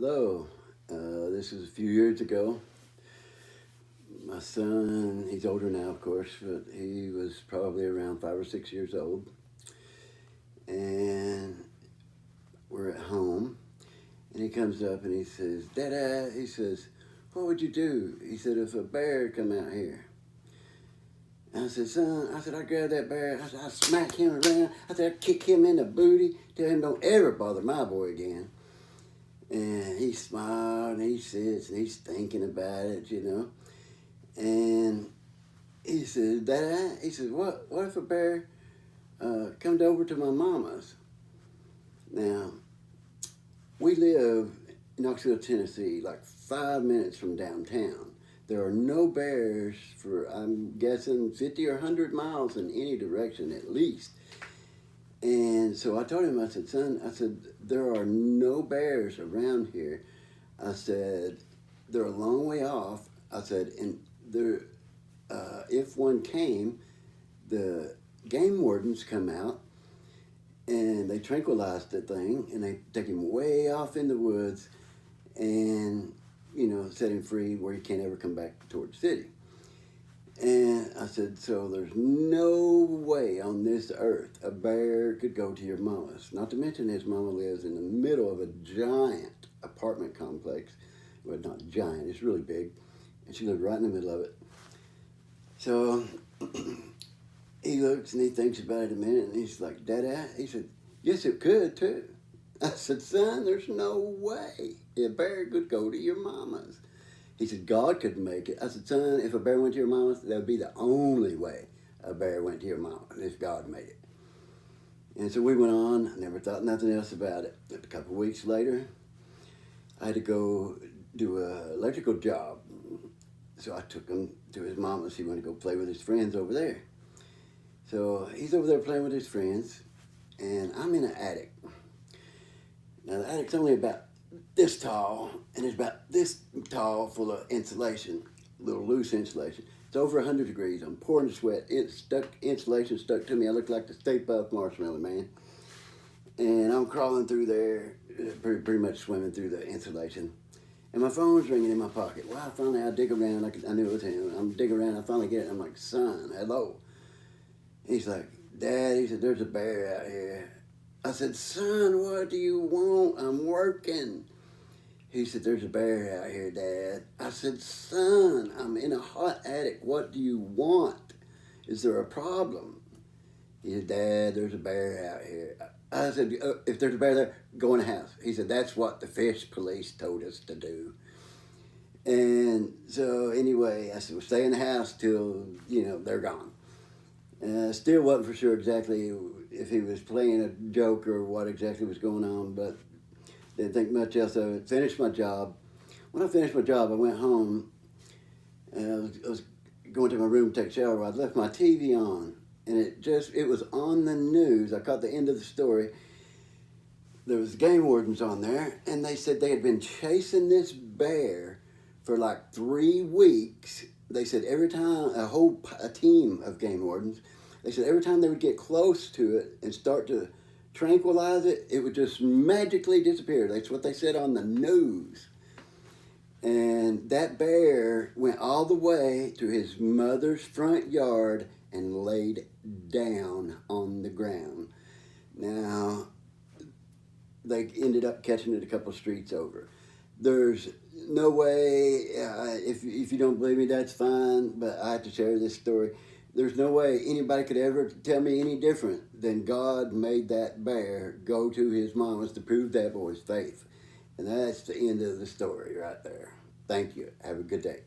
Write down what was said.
Hello. This was a few years ago. My son, he's older now, of course, but he was probably around 5 or 6 years old. And we're at home, and he comes up and he says, "Dada," he says, "what would you do?" He said, "if a bear come out here." And I said, "Son," I said, "I'd grab that bear. I said, I'd smack him around. I said, I'd kick him in the booty, tell him don't ever bother my boy again." And he smiled and he sits and he's thinking about it. And he said, "Dad," he said, what if a bear comes over to my mama's?" Now, we live in Knoxville, Tennessee, like 5 minutes from downtown. There are no bears for, I'm guessing, 50 or 100 miles in any direction at least. And so I told him, I said, "Son," I said, "there are no bears around here." I said, "They're a long way off." I said, "And there, if one came, the game wardens come out and they tranquilize the thing and they take him way off in the woods and, set him free where he can't ever come back toward the city." And I said, "So there's no way on this earth a bear could go to your mama's. Not to mention his mama lives in the middle of a giant apartment complex. Well, not giant, it's really big. And she lived right in the middle of it." So he looks and he thinks about it a minute and he's like, "Dada," he said, "yes, it could too." I said, "Son, there's no way a bear could go to your mama's." He said, "God could make it." I said, "Son, if a bear went to your mama's, that would be the only way a bear went to your mama, if God made it." And so we went on. I never thought nothing else about it. A couple of weeks later, I had to go do an electrical job. So I took him to his mama's. He wanted to go play with his friends over there. So he's over there playing with his friends, and I'm in an attic. Now, the attic's only about this tall, and it's about this tall full of insulation, little loose insulation. It's over 100 degrees. I'm pouring sweat. Insulation stuck to me. I look like the Stay Puft Marshmallow Man. And I'm crawling through there, pretty much swimming through the insulation. And my phone's ringing in my pocket. Well, finally I dig around. I knew it was him. I'm digging around. I finally get it. I'm like, "Son, hello." He's like, "Dad," he said, "there's a bear out here." I said, "Son, what do you want? I'm working." He said, "there's a bear out here, Dad." I said, "Son, I'm in a hot attic. What do you want? Is there a problem?" He said, "Dad, there's a bear out here." I said, "If there's a bear there, go in the house." He said, "That's what the fish police told us to do." And so anyway, I said, "Well, stay in the house till, they're gone." And I still wasn't for sure exactly if he was playing a joke or what exactly was going on, but didn't think much else of it. Finished my job. When I finished my job, I went home and I was going to my room to take a shower. I'd left my TV on, and it was on the news. I caught the end of the story. There was game wardens on there, and they said they had been chasing this bear for like 3 weeks. They said every time a team of game wardens, they said every time they would get close to it and start to tranquilize it, it would just magically disappear. That's what they said on the news. And that bear went all the way to his mother's front yard and laid down on the ground. Now, they ended up catching it a couple streets over. There's no way, if you don't believe me, that's fine, but I have to share this story. There's no way anybody could ever tell me any different than God made that bear go to his mama's to prove that boy's faith. And that's the end of the story right there. Thank you. Have a good day.